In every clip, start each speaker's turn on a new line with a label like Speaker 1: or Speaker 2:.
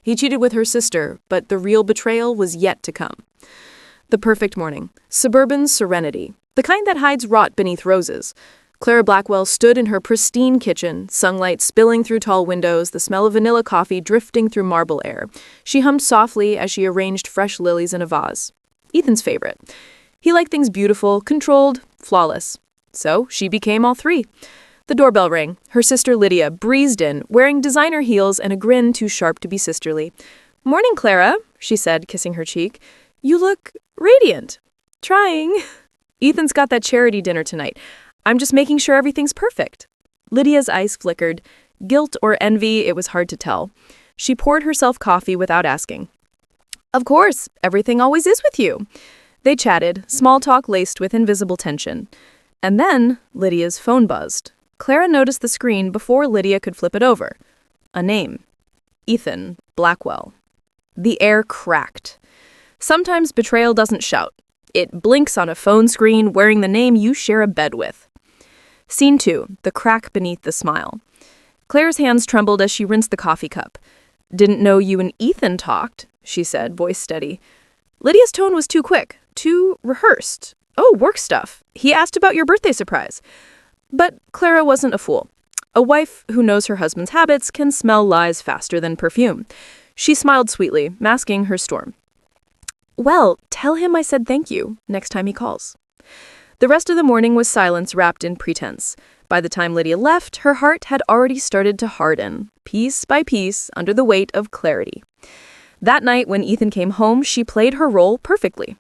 Speaker 1: He cheated with her sister, but the real betrayal was yet to come. The perfect morning. Suburban serenity. The kind that hides rot beneath roses. Clara Blackwell stood in her pristine kitchen, sunlight spilling through tall windows, the smell of vanilla coffee drifting through marble air. She hummed softly as she arranged fresh lilies in a vase. Ethan's favorite. He liked things beautiful, controlled, flawless. So she became all three. The doorbell rang. Her sister Lydia breezed in, wearing designer heels and a grin too sharp to be sisterly. "Morning, Clara," she said, kissing her cheek. "You look radiant." "Trying." "Ethan's got that charity dinner tonight. I'm just making sure everything's perfect." Lydia's eyes flickered. Guilt or envy, it was hard to tell. She poured herself coffee without asking. "Of course, everything always is with you." They chatted, small talk laced with invisible tension. And then Lydia's phone buzzed. Clara noticed the screen before Lydia could flip it over. A name. Ethan Blackwell. The air cracked. Sometimes betrayal doesn't shout. It blinks on a phone screen wearing the name you share a bed with. Scene 2, the crack beneath the smile. Claire's hands trembled as she rinsed the coffee cup. "Didn't know you and Ethan talked," she said, voice steady. Lydia's tone was too quick, too rehearsed. "Oh, work stuff. He asked about your birthday surprise." But Clara wasn't a fool. A wife who knows her husband's habits can smell lies faster than perfume. She smiled sweetly, masking her storm. "Well, tell him I said thank you next time he calls." The rest of the morning was silence wrapped in pretense. By the time Lydia left, her heart had already started to harden, piece by piece, under the weight of clarity. That night, when Ethan came home, she played her role perfectly.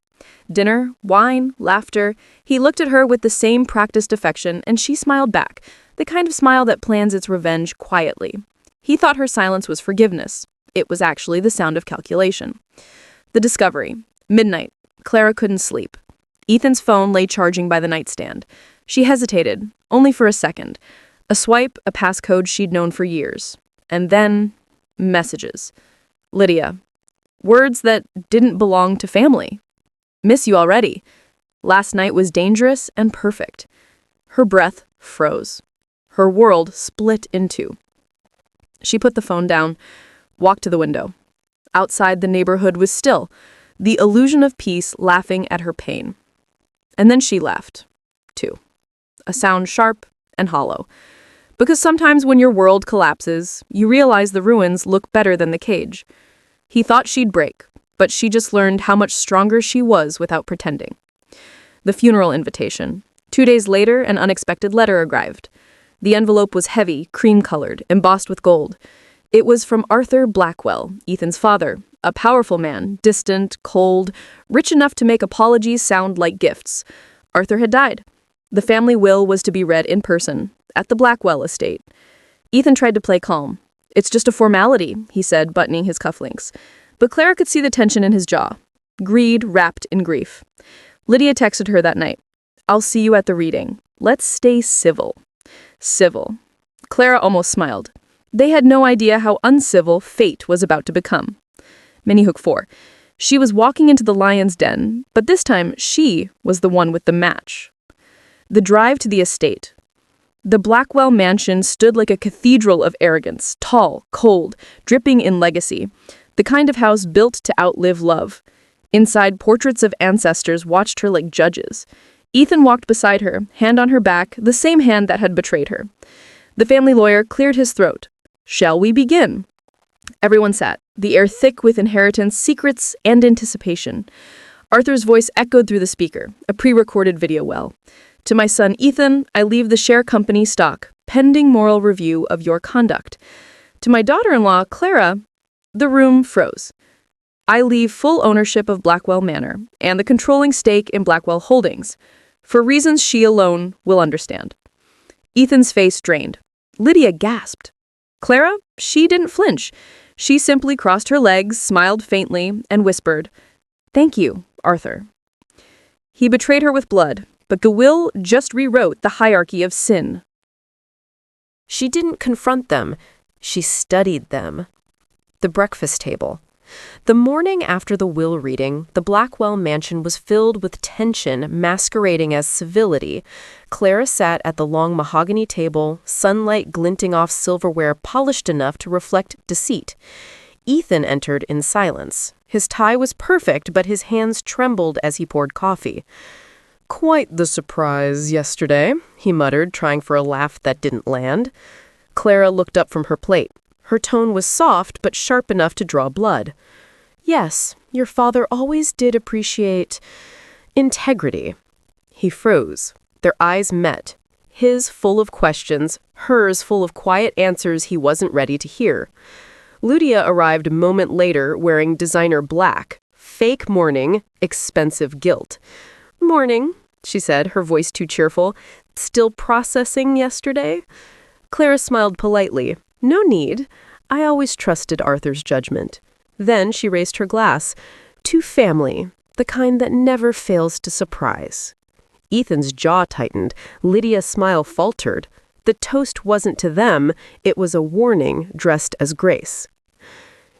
Speaker 1: Dinner, wine, laughter. He looked at her with the same practiced affection, and she smiled back, the kind of smile that plans its revenge quietly. He thought her silence was forgiveness. It was actually the sound of calculation. The discovery. Midnight. Clara couldn't sleep. Ethan's phone lay charging by the nightstand. She hesitated, only for a second. A swipe, a passcode she'd known for years. And then, messages. Lydia. Words that didn't belong to family. "Miss you already." Last night was dangerous and perfect. Her breath froze. Her world split in two. She put the phone down, walked to the window. Outside, the neighborhood was still, the illusion of peace laughing at her pain. And then she laughed, too. A sound sharp and hollow. Because sometimes when your world collapses, you realize the ruins look better than the cage. He thought she'd break, but she just learned how much stronger she was without pretending. The funeral invitation. 2 days later, an unexpected letter arrived. The envelope was heavy, cream-colored, embossed with gold. It was from Arthur Blackwell, Ethan's father, a powerful man, distant, cold, rich enough to make apologies sound like gifts. Arthur had died. The family will was to be read in person, at the Blackwell estate. Ethan tried to play calm. "It's just a formality," he said, buttoning his cufflinks. But Clara could see the tension in his jaw. Greed wrapped in grief. Lydia texted her that night. "I'll see you at the reading. Let's stay civil." Civil. Clara almost smiled. They had no idea how uncivil fate was about to become. Minihook 4. She was walking into the lion's den, but this time she was the one with the match. The drive to the estate. The Blackwell mansion stood like a cathedral of arrogance, tall, cold, dripping in legacy, the kind of house built to outlive love. Inside, portraits of ancestors watched her like judges. Ethan walked beside her, hand on her back, the same hand that had betrayed her. The family lawyer cleared his throat. "Shall we begin?" Everyone sat, the air thick with inheritance, secrets, and anticipation. Arthur's voice echoed through the speaker, a pre-recorded video well. "To my son Ethan, I leave the share company stock, pending moral review of your conduct. To my daughter-in-law, Clara," the room froze. "I leave full ownership of Blackwell Manor and the controlling stake in Blackwell Holdings, for reasons she alone will understand." Ethan's face drained. Lydia gasped. Clara, she didn't flinch. She simply crossed her legs, smiled faintly, and whispered, "Thank you, Arthur." He betrayed her with blood, but the will just rewrote the hierarchy of sin.
Speaker 2: She didn't confront them. She studied them. The breakfast table. The morning after the will reading, the Blackwell mansion was filled with tension masquerading as civility. Clara sat at the long mahogany table, sunlight glinting off silverware polished enough to reflect deceit. Ethan entered in silence. His tie was perfect, but his hands trembled as he poured coffee. "Quite the surprise yesterday," he muttered, trying for a laugh that didn't land. Clara looked up from her plate. Her tone was soft, but sharp enough to draw blood. "Yes, your father always did appreciate integrity." He froze. Their eyes met. His full of questions, hers full of quiet answers he wasn't ready to hear. Lydia arrived a moment later wearing designer black. Fake mourning, expensive guilt. "Morning," she said, her voice too cheerful. "Still processing yesterday?" Clara smiled politely. "No need. I always trusted Arthur's judgment." Then she raised her glass. "To family, the kind that never fails to surprise." Ethan's jaw tightened. Lydia's smile faltered. The toast wasn't to them, it was a warning dressed as grace.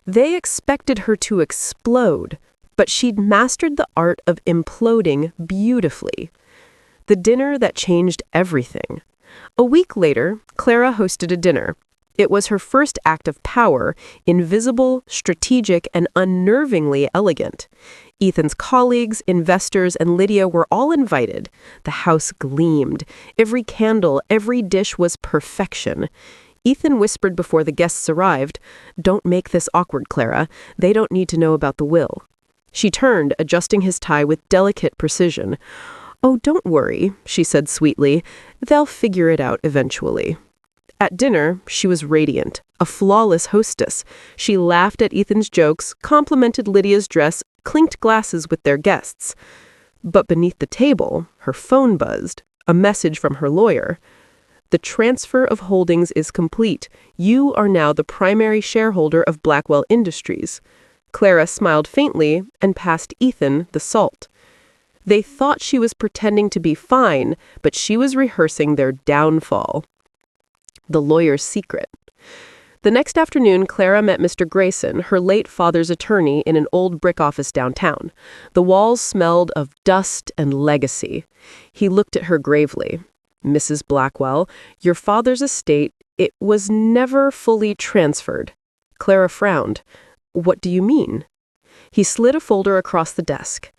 Speaker 2: They expected her to explode, but she'd mastered the art of imploding beautifully. The dinner that changed everything. A week later, Clara hosted a dinner. It was her first act of power, invisible, strategic, and unnervingly elegant. Ethan's colleagues, investors, and Lydia were all invited. The house gleamed. Every candle, every dish was perfection. Ethan whispered before the guests arrived, "Don't make this awkward, Clara. They don't need to know about the will." She turned, adjusting his tie with delicate precision. "Oh, don't worry," she said sweetly. "They'll figure it out eventually." At dinner, she was radiant, a flawless hostess. She laughed at Ethan's jokes, complimented Lydia's dress, clinked glasses with their guests. But beneath the table, her phone buzzed, a message from her lawyer. "The transfer of holdings is complete. You are now the primary shareholder of Blackwell Industries." Clara smiled faintly and passed Ethan the salt. They thought she was pretending to be fine, but she was rehearsing their downfall. The lawyer's secret. The next afternoon, Clara met Mr. Grayson, her late father's attorney, in an old brick office downtown. The walls smelled of dust and legacy. He looked at her gravely. "Mrs. Blackwell, your father's estate, it was never fully transferred." Clara frowned. "What do you mean?" He slid a folder across the desk.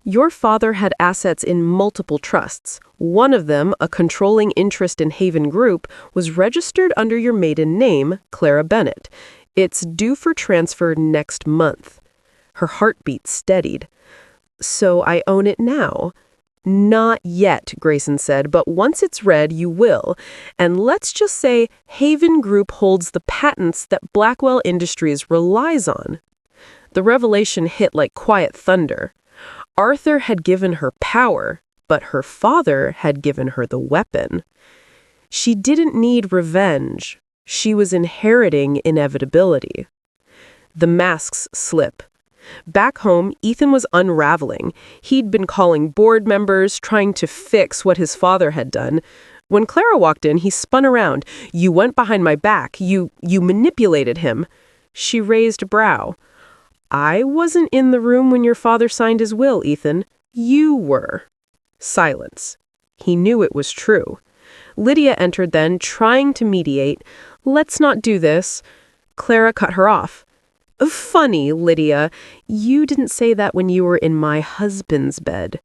Speaker 2: "Your father had assets in multiple trusts. One of them, a controlling interest in Haven Group, was registered under your maiden name, Clara Bennett. It's due for transfer next month." Her heartbeat steadied. "So I own it now?" "Not yet," Grayson said, "but once it's read, you will. And let's just say Haven Group holds the patents that Blackwell Industries relies on." The revelation hit like quiet thunder. Arthur had given her power, but her father had given her the weapon. She didn't need revenge. She was inheriting inevitability. The masks slip. Back home, Ethan was unraveling. He'd been calling board members, trying to fix what his father had done. When Clara walked in, he spun around. "You went behind my back. You manipulated him." She raised a brow. "I wasn't in the room when your father signed his will, Ethan. You were." Silence. He knew it was true. Lydia entered then, trying to mediate. "Let's not do this." Clara cut her off. "Funny, Lydia. You didn't say that when you were in my husband's bed."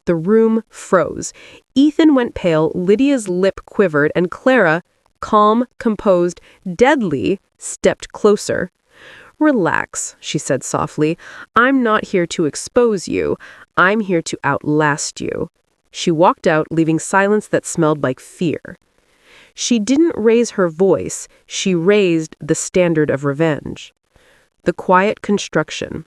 Speaker 2: The room froze. Ethan went pale, Lydia's lip quivered, and Clara, calm, composed, deadly, stepped closer. "Relax," she said softly. "I'm not here to expose you. I'm here to outlast you." She walked out, leaving silence that smelled like fear. She didn't raise her voice. She raised the standard of revenge. The quiet construction.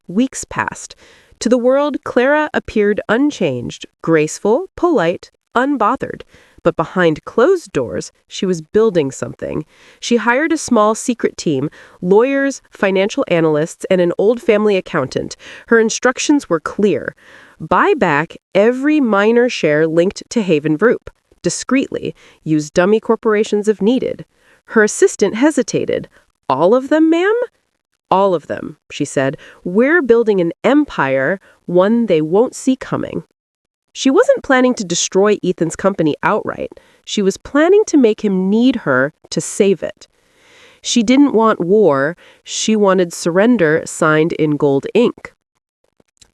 Speaker 2: Weeks passed. To the world, Clara appeared unchanged, graceful, polite, unbothered. But behind closed doors, she was building something. She hired a small secret team, lawyers, financial analysts, and an old family accountant. Her instructions were clear. Buy back every minor share linked to Haven Group. Discreetly, use dummy corporations if needed. Her assistant hesitated. "All of them, ma'am?" "All of them," she said. "We're building an empire, one they won't see coming." She wasn't planning to destroy Ethan's company outright. She was planning to make him need her to save it.
Speaker 3: She didn't want war, she wanted surrender signed in gold ink.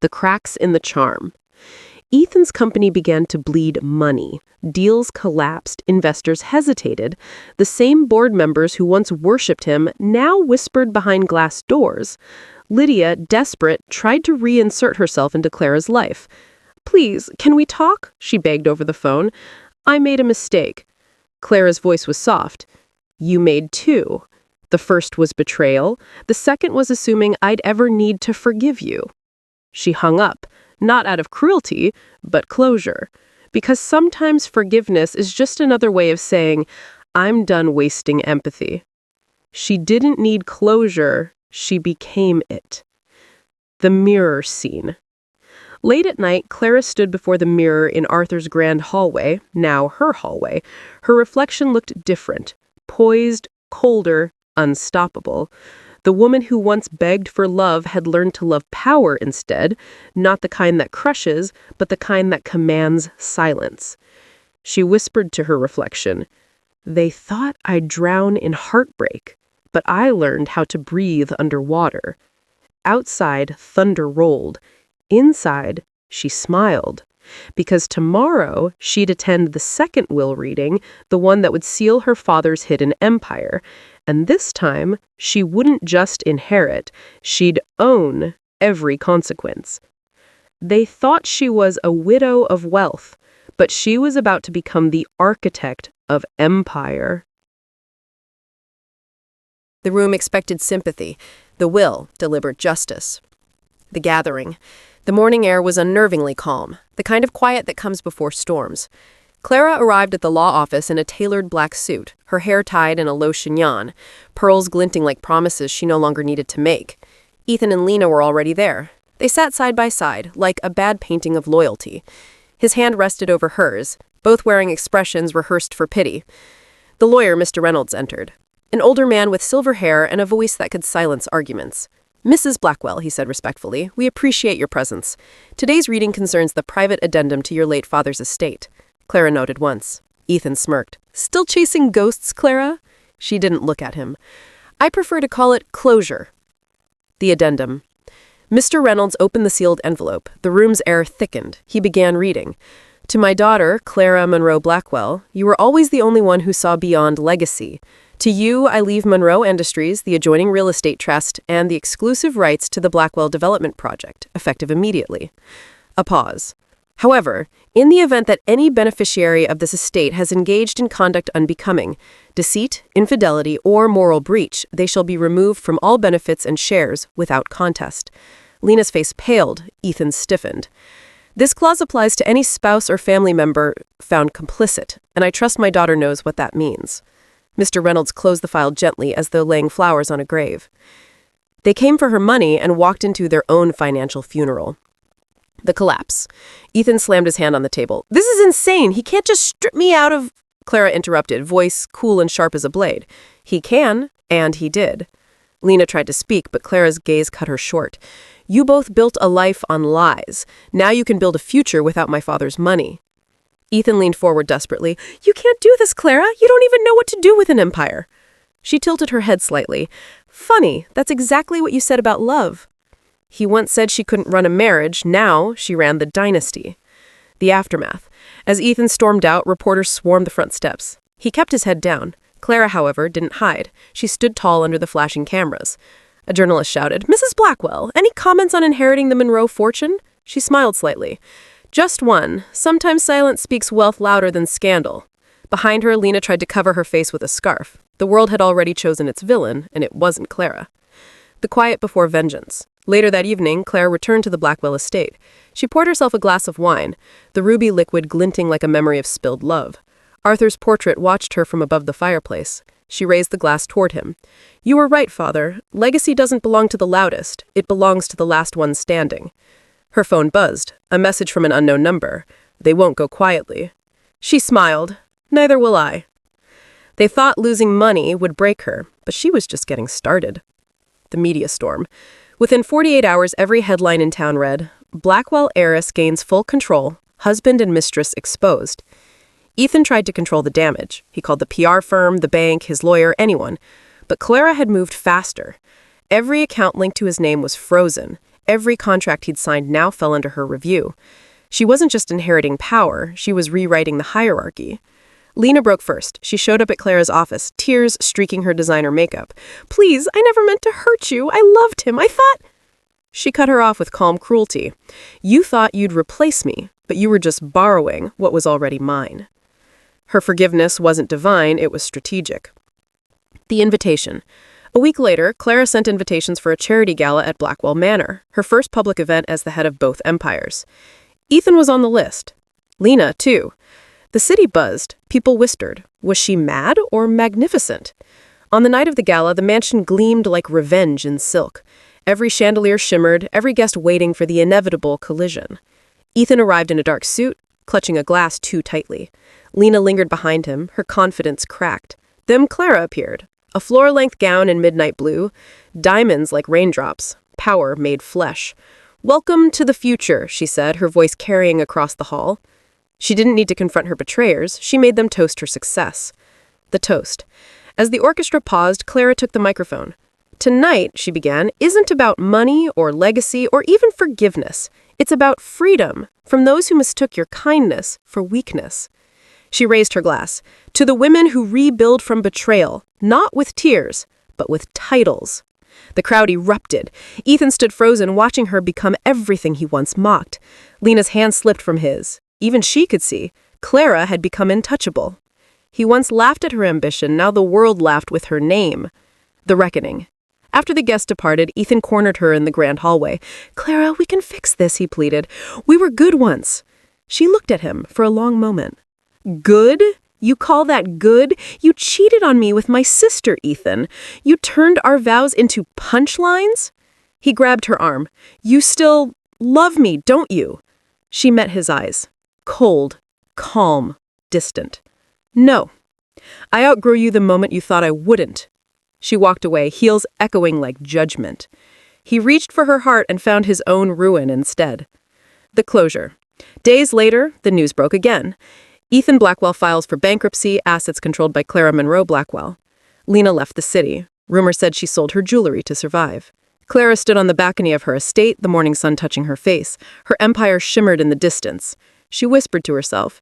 Speaker 3: The cracks in the charm. Ethan's company began to bleed money. Deals collapsed, investors hesitated. The same board members who once worshipped him now whispered behind glass doors. Lydia, desperate, tried to reinsert herself into Clara's life. "Please, can we talk?" she begged over the phone. "I made a mistake." Clara's voice was soft. "You made two. The first was betrayal. The second was assuming I'd ever need to forgive you." She hung up, not out of cruelty, but closure. Because sometimes forgiveness is just another way of saying, "I'm done wasting empathy." She didn't need closure, she became it. The mirror scene. Late at night, Clara stood before the mirror in Arthur's grand hallway, now her hallway. Her reflection looked different, poised, colder, unstoppable. The woman who once begged for love had learned to love power instead, not the kind that crushes, but the kind that commands silence. She whispered to her reflection, "They thought I'd drown in heartbreak, but I learned how to breathe underwater." Outside, thunder rolled. Inside, she smiled. Because tomorrow, she'd attend the second will reading, the one that would seal her father's hidden empire. And this time, she wouldn't just inherit, she'd own every consequence. They thought she was a widow of wealth, but she was about to become the architect of empire.
Speaker 2: The room expected sympathy. The will delivered justice. The gathering. The morning air was unnervingly calm, the kind of quiet that comes before storms. Clara arrived at the law office in a tailored black suit, her hair tied in a low chignon, pearls glinting like promises she no longer needed to make. Ethan and Lena were already there. They sat side by side, like a bad painting of loyalty. His hand rested over hers, both wearing expressions rehearsed for pity. The lawyer, Mr. Reynolds, entered. An older man with silver hair and a voice that could silence arguments. "Mrs. Blackwell," he said respectfully, "we appreciate your presence. Today's reading concerns the private addendum to your late father's estate." Clara noted once. Ethan smirked. "Still chasing ghosts, Clara?" She didn't look at him. "I prefer to call it closure." The addendum. Mr. Reynolds opened the sealed envelope. The room's air thickened. He began reading. "To my daughter, Clara Monroe Blackwell, you were always the only one who saw beyond legacy. To you, I leave Monroe Industries, the adjoining real estate trust, and the exclusive rights to the Blackwell Development Project, effective immediately." A pause. "However, in the event that any beneficiary of this estate has engaged in conduct unbecoming, deceit, infidelity, or moral breach, they shall be removed from all benefits and shares without contest." Lena's face paled, Ethan stiffened. "This clause applies to any spouse or family member found complicit, and I trust my daughter knows what that means." Mr. Reynolds closed the file gently as though laying flowers on a grave. They came for her money and walked into their own financial funeral. The collapse. Ethan slammed his hand on the table. "This is insane! He can't just strip me out of—" Clara interrupted, voice cool and sharp as a blade. "He can, and he did." Lena tried to speak, but Clara's gaze cut her short. "You both built a life on lies. Now you can build a future without my father's money." Ethan leaned forward desperately. "You can't do this, Clara. You don't even know what to do with an empire." She tilted her head slightly. "Funny, that's exactly what you said about love." He once said she couldn't run a marriage. Now she ran the dynasty. The aftermath. As Ethan stormed out, reporters swarmed the front steps. He kept his head down. Clara, however, didn't hide. She stood tall under the flashing cameras. A journalist shouted, "Mrs. Blackwell, any comments on inheriting the Monroe fortune?" She smiled slightly. "Just one. Sometimes silence speaks wealth louder than scandal." Behind her, Lena tried to cover her face with a scarf. The world had already chosen its villain, and it wasn't Clara. The quiet before vengeance. Later that evening, Clara returned to the Blackwell estate. She poured herself a glass of wine, the ruby liquid glinting like a memory of spilled love. Arthur's portrait watched her from above the fireplace. She raised the glass toward him. "You were right, Father. Legacy doesn't belong to the loudest. It belongs to the last one standing." Her phone buzzed, a message from an unknown number. "They won't go quietly." She smiled. "Neither will I." They thought losing money would break her, but she was just getting started. The media storm. Within 48 hours, every headline in town read, "Blackwell heiress gains full control, husband and mistress exposed." Ethan tried to control the damage. He called the PR firm, the bank, his lawyer, anyone.
Speaker 3: But Clara had moved faster. Every account linked to his name was frozen. Every contract he'd signed now fell under her review. She wasn't just inheriting power, she was rewriting the hierarchy. Lena broke first. She showed up at Clara's office, tears streaking her designer makeup. "Please, I never meant to hurt you. I loved him. I thought—" She cut her off with calm cruelty. "You thought you'd replace me, but you were just borrowing what was already mine." Her forgiveness wasn't divine, it was strategic. The invitation. A week later, Clara sent invitations for a charity gala at Blackwell Manor, her first public event as the head of both empires. Ethan was on the list. Lena, too. The city buzzed. People whispered. Was she mad or magnificent? On the night of the gala, the mansion gleamed like revenge in silk. Every chandelier shimmered, every guest waiting for the inevitable collision. Ethan arrived in a dark suit, clutching a glass too tightly. Lena lingered behind him, her confidence cracked. Then Clara appeared. A floor-length gown in midnight blue, diamonds like raindrops, power made flesh. "Welcome to the future," she said, her voice carrying across the hall. She didn't need to confront her betrayers. She made them toast her success. The toast. As the orchestra paused, Clara took the microphone. "Tonight," she began, "isn't about money or legacy or even forgiveness. It's about freedom from those who mistook your kindness for weakness." She raised her glass. "To the women who rebuild from betrayal, not with tears, but with titles." The crowd erupted. Ethan stood frozen, watching her become everything he once mocked. Lena's hand slipped from his. Even she could see. Clara had become untouchable. He once laughed at her ambition, now the world laughed with her name. The reckoning. After the guests departed, Ethan cornered her in the grand hallway. "Clara, we can fix this," he pleaded. "We were good once." She looked at him for a long moment. "Good? You call that good? You cheated on me with my sister, Ethan. You turned our vows into punchlines?" He grabbed her arm. "You still love me, don't you?" She met his eyes. Cold, calm, distant. "No. I outgrew you the moment you thought I wouldn't." She walked away, heels echoing like judgment. He reached for her heart and found his own ruin instead. The closure. Days later, the news broke again. Ethan Blackwell files for bankruptcy, assets controlled by Clara Monroe Blackwell. Lena left the city. Rumor said she sold her jewelry to survive. Clara stood on the balcony of her estate, the morning sun touching her face. Her empire shimmered in the distance. She whispered to herself,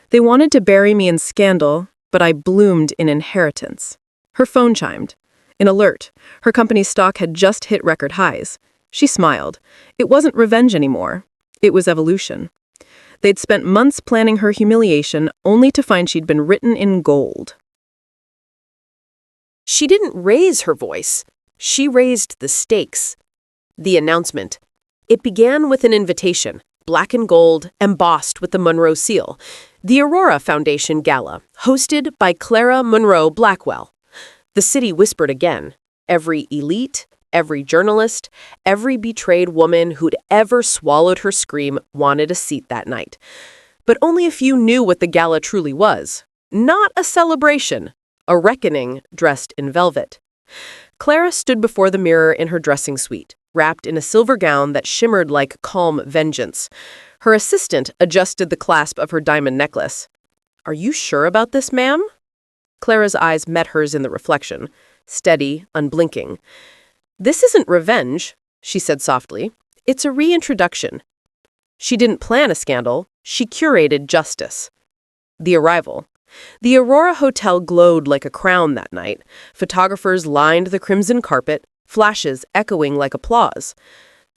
Speaker 3: "They wanted to bury me in scandal, but I bloomed in inheritance." Her phone chimed. An alert. Her company's stock had just hit record highs. She smiled. It wasn't revenge anymore. It was evolution. They'd spent months planning her humiliation, only to find she'd been written in gold.
Speaker 2: She didn't raise her voice. She raised the stakes. The announcement. It began with an invitation, black and gold, embossed with the Monroe seal. The Aurora Foundation Gala, hosted by Clara Monroe Blackwell. The city whispered again. Every elite, every journalist, every betrayed woman who'd ever swallowed her scream wanted a seat that night. But only a few knew what the gala truly was. Not a celebration, a reckoning dressed in velvet. Clara stood before the mirror in her dressing suite, wrapped in a silver gown that shimmered like calm vengeance. Her assistant adjusted the clasp of her diamond necklace. "Are you sure about this, ma'am?" Clara's eyes met hers in the reflection, steady, unblinking. "This isn't revenge," she said softly. "It's a reintroduction." She didn't plan a scandal. She curated justice. The arrival. The Aurora Hotel glowed like a crown that night. Photographers lined the crimson carpet, flashes echoing like applause.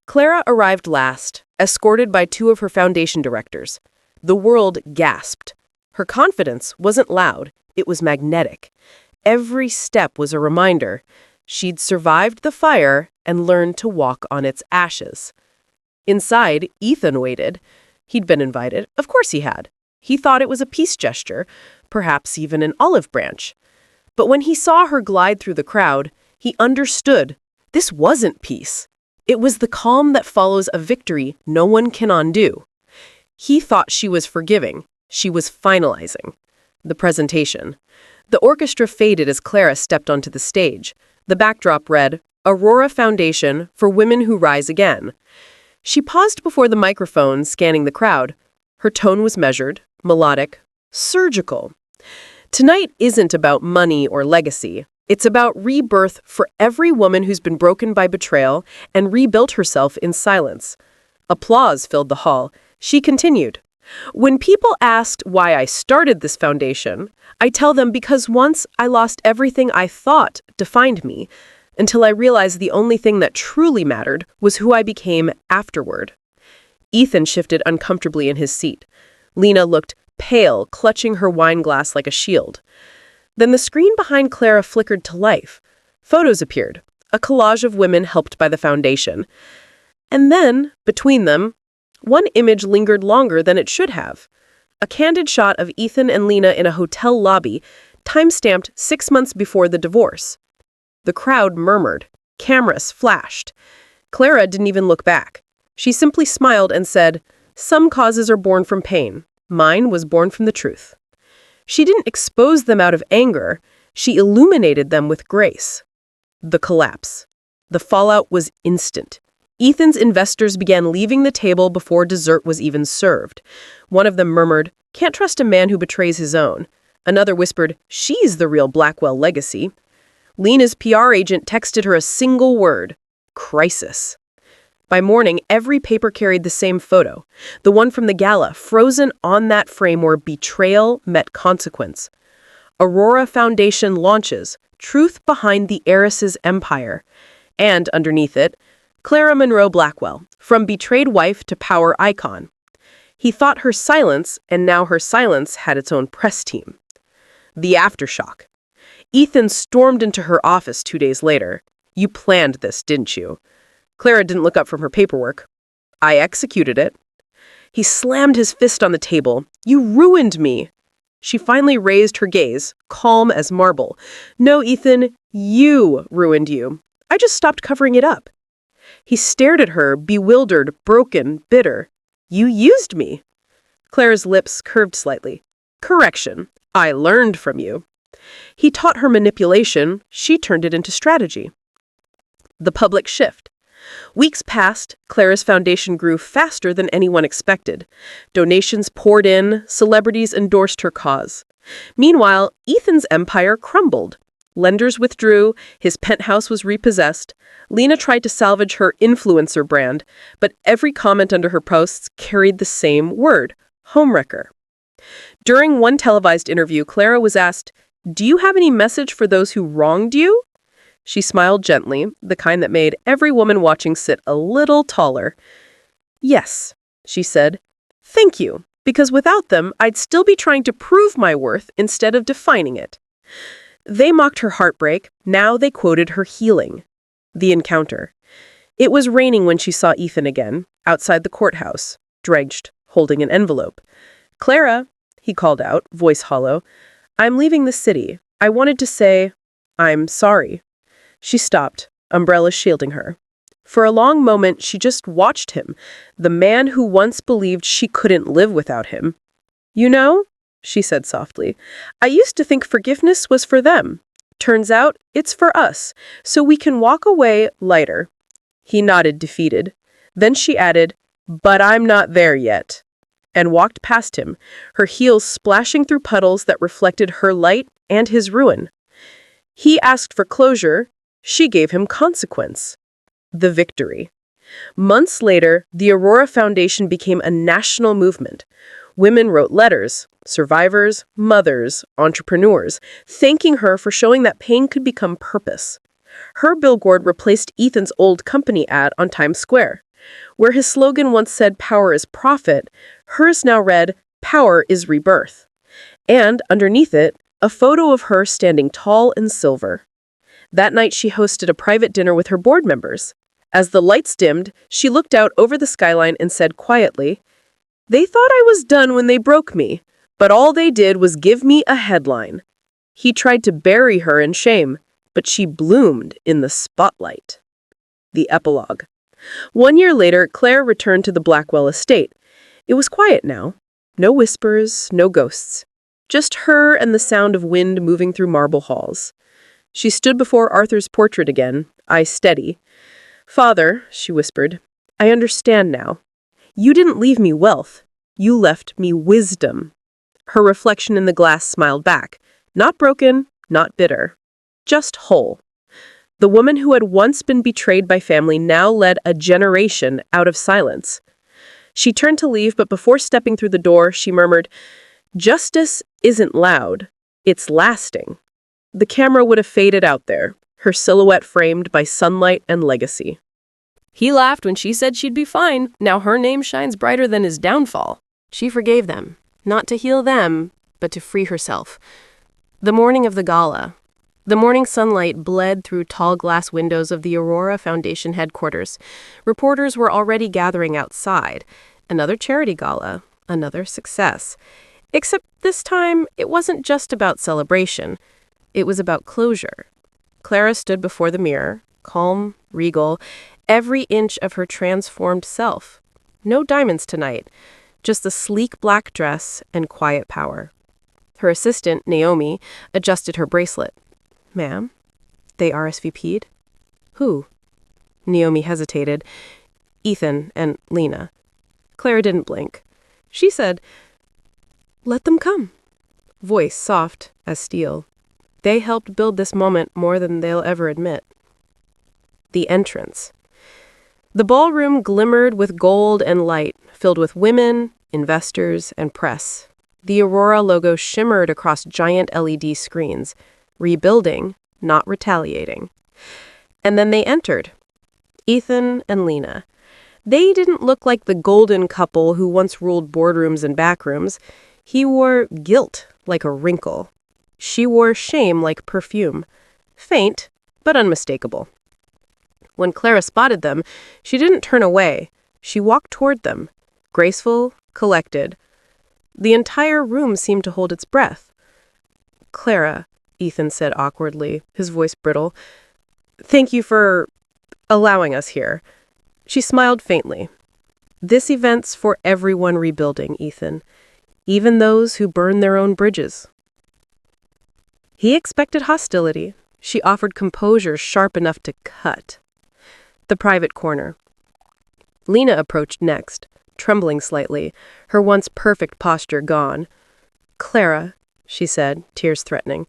Speaker 2: Clara arrived last, escorted by two of her foundation directors. The world gasped. Her confidence wasn't loud. It was magnetic. Every step was a reminder. She'd survived the fire and learned to walk on its ashes. Inside, Ethan waited. He'd been invited. Of course he had. He thought it was a peace gesture, perhaps even an olive branch. But when he saw her glide through the crowd, he understood this wasn't peace. It was the calm that follows a victory no one can undo. He thought she was forgiving. She was finalizing. The presentation. The orchestra faded as Clara stepped onto the stage. The backdrop read, "Aurora Foundation for Women Who Rise Again." She paused before the microphone, scanning the crowd. Her tone was measured, melodic, surgical. Tonight isn't about money or legacy.
Speaker 3: It's about rebirth for every woman who's been broken by betrayal and rebuilt herself in silence. Applause filled the hall. She continued, "When people asked why I started this foundation, I tell them because once I lost everything I thought defined me, until I realized the only thing that truly mattered was who I became afterward." Ethan shifted uncomfortably in his seat. Lena looked pale, clutching her wine glass like a shield. Then the screen behind Clara flickered to life. Photos appeared, a collage of women helped by the foundation. And then, between them, one image lingered longer than it should have. A candid shot of Ethan and Lena in a hotel lobby, time-stamped 6 months before the divorce. The crowd murmured. Cameras flashed. Clara didn't even look back. She simply smiled and said, "Some causes are born from pain. Mine was born from the truth." She didn't expose them out of anger. She illuminated them with grace. The collapse. The fallout was instant. Ethan's investors began leaving the table before dessert was even served. One of them murmured, "Can't trust a man who betrays his own." Another whispered, "She's the real Blackwell legacy." Lena's PR agent texted her a single word, "Crisis." By morning, every paper carried the same photo, the one from the gala, frozen on that frame where betrayal met consequence. Aurora Foundation launches, Truth Behind the Heiress's Empire. And underneath it, Clara Monroe Blackwell, from betrayed wife to power icon. He thought her silence, and now her silence had its own press team. The aftershock. Ethan stormed into her office 2 days later. "You planned this, didn't you?" Clara didn't look up from her paperwork. "I executed it." He slammed his fist on the table. "You ruined me." She finally raised her gaze, calm as marble. "No, Ethan, you ruined you. I just stopped covering it up." He stared at her, bewildered, broken, bitter. "You used me." Clara's lips curved slightly. "Correction. I learned from you." He taught her manipulation. She turned it into strategy. The public shift. Weeks passed. Clara's foundation grew faster than anyone expected. Donations poured in. Celebrities endorsed her cause. Meanwhile, Ethan's empire crumbled. Lenders withdrew. His penthouse was repossessed. Lena tried to salvage her influencer brand, but every comment under her posts carried the same word, homewrecker. During one televised interview, Clara was asked, "Do you have any message for those who wronged you?" She smiled gently, the kind that made every woman watching sit a little taller. "Yes," she said. "Thank you, because without them, I'd still be trying to prove my worth instead of defining it." They mocked her heartbreak. Now they quoted her healing. The encounter. It was raining when she saw Ethan again, outside the courthouse, drenched, holding an envelope. "Clara," he called out, voice hollow, "I'm leaving the city. I wanted to say, I'm sorry." She stopped, umbrella shielding her. For a long moment, she just watched him, the man who once believed she couldn't live without him. "You know," she said softly, "I used to think forgiveness was for them. Turns out, it's for us, so we can walk away lighter." He nodded, defeated. Then she added, "But I'm not there yet," and walked past him, her heels splashing through puddles that reflected her light and his ruin. He asked for closure. She gave him consequence. The victory. Months later, the Aurora Foundation became a national movement. Women wrote letters, survivors, mothers, entrepreneurs, thanking her for showing that pain could become purpose. Her billboard replaced Ethan's old company ad on Times Square. Where his slogan once said, "Power is profit," hers now read, "Power is rebirth." And underneath it, a photo of her standing tall and silver. That night, she hosted a private dinner with her board members. As the lights dimmed, she looked out over the skyline and said quietly, "They thought I was done when they broke me, but all they did was give me a headline." He tried to bury her in shame, but she bloomed in the spotlight. The epilogue. 1 year later, Claire returned to the Blackwell estate. It was quiet now. No whispers, no ghosts. Just her and the sound of wind moving through marble halls. She stood before Arthur's portrait again, eyes steady. "Father," she whispered, "I understand now. You didn't leave me wealth. You left me wisdom." Her reflection in the glass smiled back. Not broken, not bitter. just whole. The woman who had once been betrayed by family now led a generation out of silence. She turned to leave, but before stepping through the door, she murmured, "Justice isn't loud, it's lasting." The camera would have faded out there, her silhouette framed by sunlight and legacy.
Speaker 2: He laughed when she said she'd be fine. Now her name shines brighter than his downfall. She forgave them, not to heal them, but to free herself. The morning of the gala. The morning sunlight bled through tall glass windows of the Aurora Foundation headquarters. Reporters were already gathering outside. Another charity gala, another success. Except this time, it wasn't just about celebration. It was about closure. Clara stood before the mirror, calm, regal, every inch of her transformed self. No diamonds tonight, just the sleek black dress and quiet power. Her assistant, Naomi, adjusted her bracelet. "Ma'am, they RSVP'd?" "Who?" Naomi hesitated. "Ethan and Lena." Clara didn't blink. She said, "Let them come." Voice soft as steel. They helped build this moment more than they'll ever admit. The entrance. The ballroom glimmered with gold and light, filled with women, investors, and press. The Aurora logo shimmered across giant LED screens, rebuilding, not retaliating. And then they entered. Ethan and Lena. They didn't look like the golden couple who once ruled boardrooms and backrooms. He wore guilt like a wrinkle. She wore shame like perfume. Faint, but unmistakable. When Clara spotted them, she didn't turn away. She walked toward them, graceful, collected. The entire room seemed to hold its breath. "Clara," Ethan said awkwardly, his voice brittle, "thank you for allowing us here." She smiled faintly. "This event's for everyone rebuilding, Ethan, even those who burn their own bridges." He expected hostility. She offered composure sharp enough to cut. The private corner. Lena approached next, trembling slightly, her once perfect posture gone. "Clara," she said, tears threatening,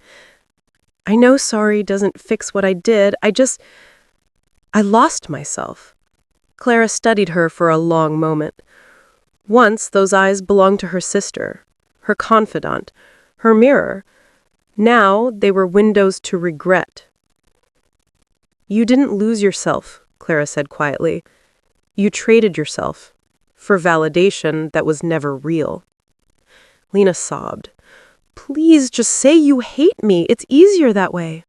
Speaker 2: "I know sorry doesn't fix what I did. I lost myself." Clara studied her for a long moment. Once those eyes belonged to her sister, her confidant, her mirror. Now they were windows to regret. "You didn't lose yourself," Clara said quietly. "You traded yourself for validation that was never real." Lena sobbed. "Please just say you hate me. It's easier that way."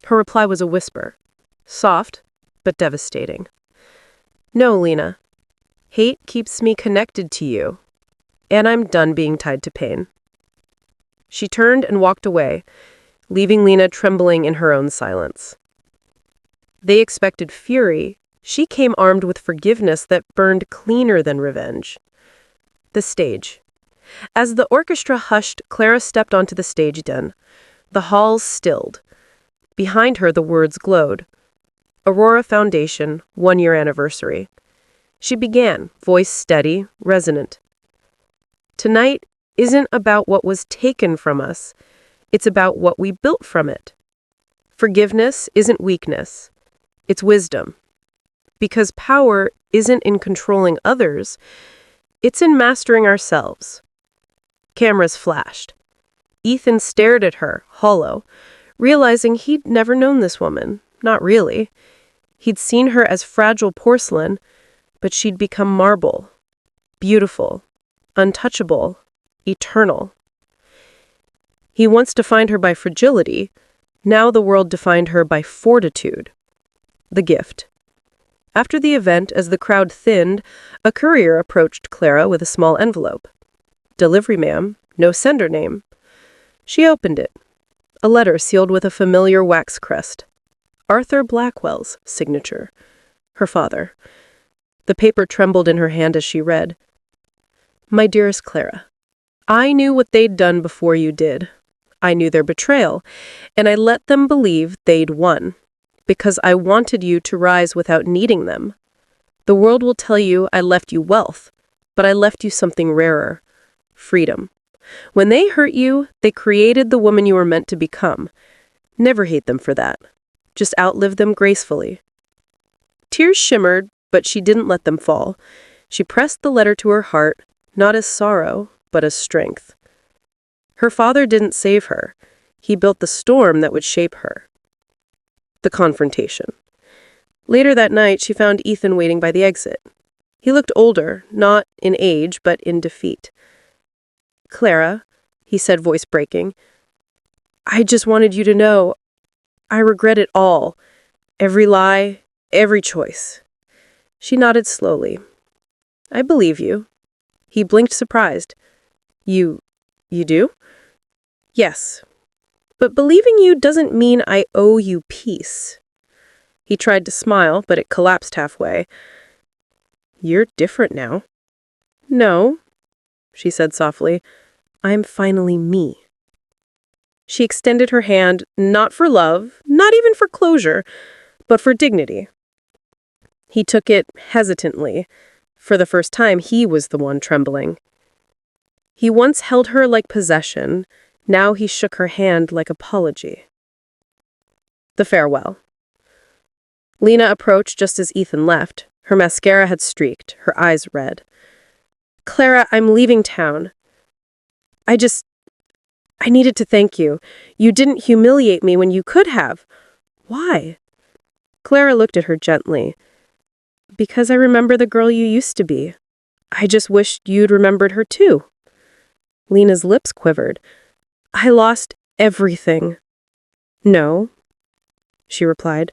Speaker 2: Her reply was a whisper, soft but devastating. "No, Lena. Hate keeps me connected to you, and I'm done being tied to pain." She turned and walked away, leaving Lena trembling in her own silence. They expected fury. She came armed with forgiveness that burned cleaner than revenge. The stage. As the orchestra hushed, Clara stepped onto the stage den. The halls stilled. Behind her, the words glowed. Aurora Foundation, 1-year anniversary. She began, voice steady, resonant. "Tonight isn't about what was taken from us. It's about what we built from it. Forgiveness isn't weakness. It's wisdom. Because power isn't in controlling others. It's in mastering ourselves." Cameras flashed. Ethan stared at her, hollow, realizing he'd never known this woman. Not really. He'd seen her as fragile porcelain, but she'd become marble. Beautiful. Untouchable. Eternal. He once defined her by fragility. Now the world defined her by fortitude. The gift. After the event, as the crowd thinned, a courier approached Clara with a small envelope. "Delivery, ma'am. No sender name." She opened it. A letter sealed with a familiar wax crest. Arthur Blackwell's signature. Her father. The paper trembled in her hand as she read. "My dearest Clara, I knew what they'd done before you did. I knew their betrayal, and I let them believe they'd won, because I wanted you to rise without needing them. The world will tell you I left you wealth, but I left you something rarer, freedom. When they hurt you, they created the woman you were meant to become.
Speaker 3: Never hate them for that. Just outlive them gracefully. Tears shimmered, but she didn't let them fall. She pressed the letter to her heart, not as sorrow, but as strength. Her father didn't save her. He built the storm that would shape her. The confrontation. Later that night, she found Ethan waiting by the exit. He looked older, not in age, but in defeat. "Clara," he said, voice breaking, "I just wanted you to know, I regret it all. Every lie, every choice." She nodded slowly. "I believe you." He blinked, surprised. You do?" "Yes. But believing you doesn't mean I owe you peace." He tried to smile, but it collapsed halfway. "You're different now." "No," she said softly. "I'm finally me." She extended her hand, not for love, not even for closure, but for dignity. He took it hesitantly. For the first time, he was the one trembling. He once held her like possession. Now he shook her hand like apology. The farewell. Lena approached just as Ethan left. Her mascara had streaked, her eyes red. "Clara, I'm leaving town. I needed to thank you. You didn't humiliate me when you could have." "Why?" Clara looked at her gently. "Because I remember the girl you used to be. I just wished you'd remembered her too." Lena's lips quivered. "I lost everything." "No," she replied.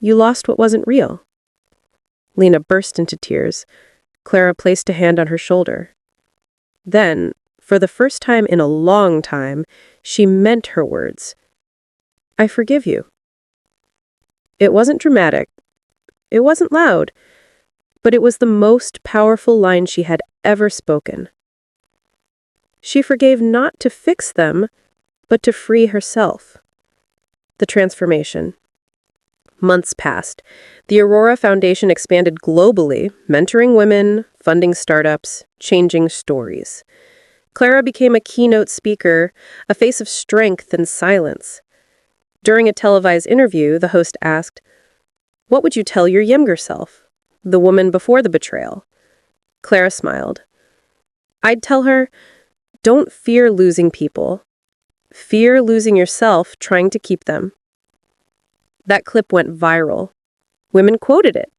Speaker 3: "You lost what wasn't real." Lena burst into tears. Clara placed a hand on her shoulder. Then, for the first time in a long time, she meant her words. "I forgive you." It wasn't dramatic. It wasn't loud. But it was the most powerful line she had ever spoken. She forgave not to fix them, but to free herself. The transformation. Months passed. The Aurora Foundation expanded globally, mentoring women, funding startups, changing stories. Clara became a keynote speaker, a face of strength and silence. During a televised interview, the host asked, "What would you tell your younger self, the woman before the betrayal?" Clara smiled. "I'd tell her, don't fear losing people. Fear losing yourself trying to keep them." That clip went viral. Women quoted it.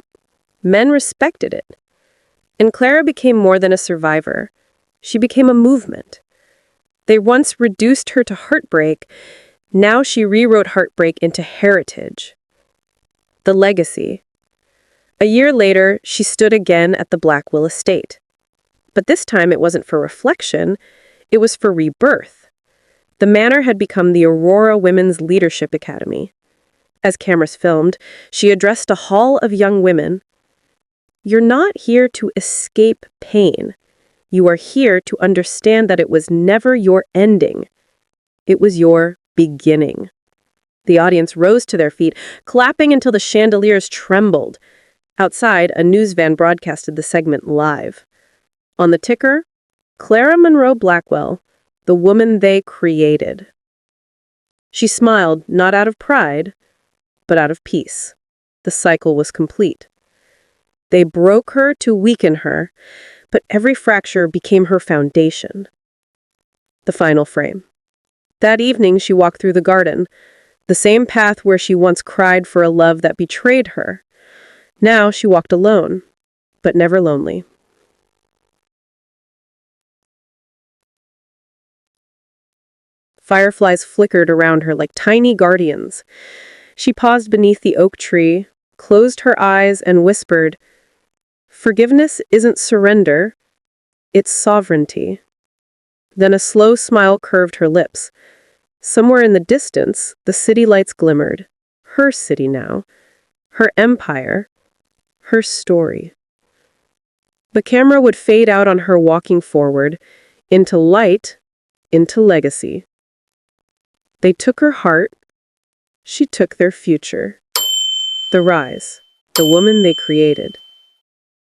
Speaker 3: Men respected it. And Clara became more than a survivor. She became a movement. They once reduced her to heartbreak. Now she rewrote heartbreak into heritage. The legacy. A year later, she stood again at the Blackwell estate. But this time it wasn't for reflection, it was for rebirth. The manor had become the Aurora Women's Leadership Academy. As cameras filmed, she addressed a hall of young women. "You're not here to escape pain. You are here to understand that it was never your ending. It was your beginning." The audience rose to their feet, clapping until the chandeliers trembled. Outside, a news van broadcasted the segment live. On the ticker, Clara Monroe Blackwell, the woman they created. She smiled, not out of pride, but out of peace. The cycle was complete. They broke her to weaken her, but every fracture became her foundation. The final frame. That evening, she walked through the garden, the same path where she once cried for a love that betrayed her. Now she walked alone, but never lonely. Fireflies flickered around her like tiny guardians. She paused beneath the oak tree, closed her eyes, and whispered, "Forgiveness isn't surrender, it's sovereignty." Then a slow smile curved her lips. Somewhere in the distance, the city lights glimmered. Her city now. Her empire. Her story. The camera would fade out on her walking forward, into light, into legacy. They took her heart. She took their future. The rise. The woman they created.